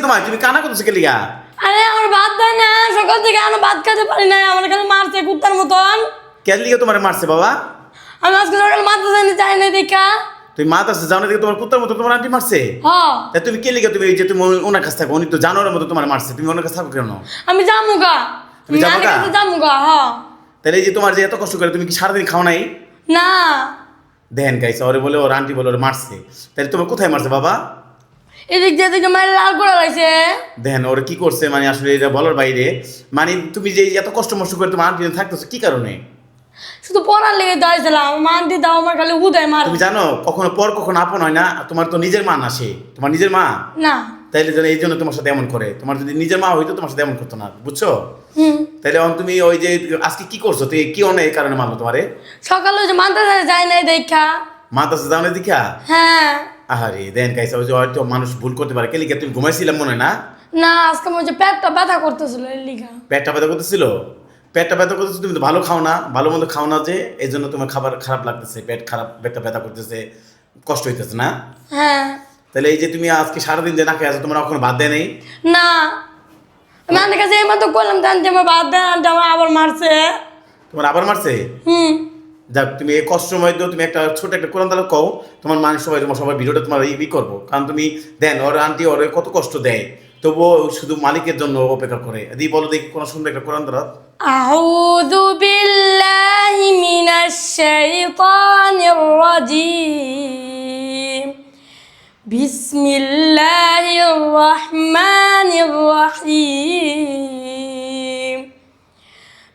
তোমার? তুমি কানা করতেছো কে লিগা? আরে আমার ভাত দেয় না, সকাল থেকে আমি ভাত খেতে পারি না, আমার খালি মারছে কুত্তার মতন। কে লিগা তোমার মারছে বাবা? আমি আজকে সকাল মারতে জানি চাই না দেখা। তুমি মা আছে জানো দেখে তোমার কুত্তার মতো তোমার আন্টি মারছে? হ, তা তুমি কে লিগা তুমি এই যে তুমি ওনার কাছে থাকো, উনি তো জানোয়ারের মতো তোমার মারছে, তুমি ওনার কাছে থাকো কেন? আমি জামুগা। তুমি যামুগা? জামুগা, হ। তাহলে এই যে তোমার যে এত কষ্ট করে তুমি কি সারাদিন খাও নাই? না, দেখেন গাইছে ওরে বলে ওর আন্টি বলে ওরে মারছে, তাহলে তোমার কোথায় মারছে বাবা? এদিক দিয়ে দিকে মারে লাল করে লাগছে। দেখেন ওরা কি করছে, মানে আসলে এটা বলার বাইরে। মানে তুমি যে এত কষ্ট মষ্ট করে তোমার আন্টি থাকতেছো কি কারণে? শুধু পড়ার লেগে দাঁড়িয়েছিলাম, আমার মানতে দাও, আমার খালি উদয় মার। তুমি জানো কখনো পর কখনো আপন হয় না, তোমার তো নিজের মা না সে, তোমার নিজের মা না। তাইলে যেন এই জন্য তোমার সাথে এমন করে। তোমার যদি নিজের মা হইতো তোমার সাথে এমন করতো না, বুঝছো? হুম। তাইলে এখন তুমি ওই যে আজকে কি করছো, তুই কি অনেক কারণে মারলো তোমারে? সকালে ওই যে মানতে যায় নাই দেখা। মা কাছে যাও না দেখা? হ্যাঁ। আহারে দেন গাইছে ওই যে হয়তো মানুষ ভুল করতে পারে। কে লিখে তুমি ঘুমাইছিলাম মনে হয় না? না, আজকে মনে হচ্ছে পেটটা ব্যথা করতেছিল এর লিগা। পেটটা ব্যথা করতেছিল? পেটটা ব্যথা করতেছে, তুমি তো ভালো খাও না, ভালো মন্দ খাও না, যে এই জন্য তোমার খাবার খারাপ লাগতেছে, পেট খারাপ, পেটটা ব্যথা করতেছে, কষ্ট হইতেছে না? হ্যাঁ। তাহলে এই যে তুমি আজকে সারাদিন যে না খেয়ে আছো, তোমার কখনো ভাত দেয় নেই? না, আমি আন্টির কাছে এই মাত্র বললাম তো আন্টি আমার বাদ দেন, আন্টি আমার আবার মারছে। তোমার আবার মারছে? হুম। যাক, তুমি এই কষ্টের মধ্যে তুমি একটা ছোট একটা কোরআন তালা কও, তোমার মানুষ সবাই তোমার সবার ভিডিওটা তোমার ই করবো, কারণ তুমি দেন ওর আন্টি ওর কত কষ্ট দেয়, তবুও শুধু মালিকের জন্য অপেক্ষা করে। দি বলো দেখি কোনো সুন্দর একটা কোরআন তালা। আউযু বিল্লাহি মিনাশ শাইতানির রাজিম। বিসমিল্লাহির রহমানির রহিম।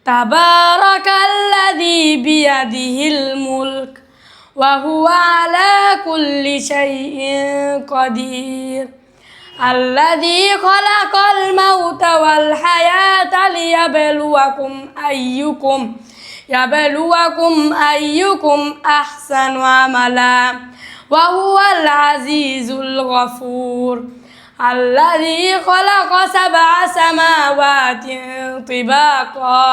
তাবারাকাল্লাযী বিয়াদিহিল মুলক ওয়া হুয়া আলা কুল্লি শাইইন কাদির। الذي خلق الموت والحياة ليبلوكم أيكم أحسن عملا وهو العزيز الغفور. الذي خلق 7 سماوات طباقا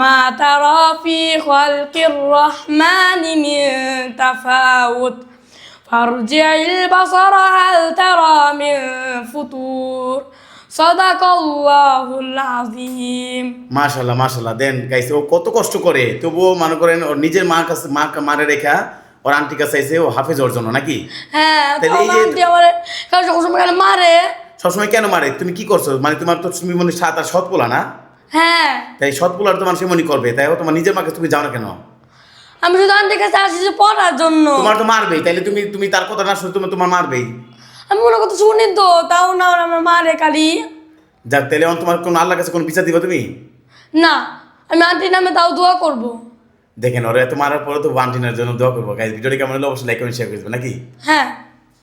ما ترى في خلق الرحمن من تفاوت فارجع البصر هل ترى من فطور. صدق الله العظيم. মাশাল্লাহ মাশাল্লাহ, দেন গাইছে ও কত কষ্ট করে, তবুও মনে করেন ওর নিজের মা কাছে মারে রেখা ওর আন্টি কাছে আইছে ও হাফেজ ওর জন্য নাকি? হ্যাঁ, তাহলে এই যে আন্টি আমার সবসময় খালি মারে। সবসময় কেন মারে? তুমি কি করছো? মানে তোমার তো তুমি মনে সাত আর সৎ পোলা না? হ্যাঁ, তাই সৎ পোলার তো মানুষ মনে করবে, তাই ও তোমার নিজের মাকে তুমি যাও না কেন? আমি শুধু আন্টির কাছে আসি যে পড়ার জন্য। তোমার তো মারবেই, তাইলে তুমি তুমি তার কথা না শুনে তোমার মারবেই। আমি মনে করতে শুনি তো, তাও না ওরা আমার মারে খালি। যাক, তাহলে এখন তোমার কোন আল্লাহর কাছে কোনো বিচার দিবা তুমি? না, আমি আন্টির নামে তাও দোয়া করব। দেখেন ওরা এত মারার পরে তো আন্টিনার জন্য দোয়া করবো। গাইজ ভিডিওটি কেমন হলো অবশ্যই লাইক কমেন্ট শেয়ার করে দেবে নাকি? হ্যাঁ।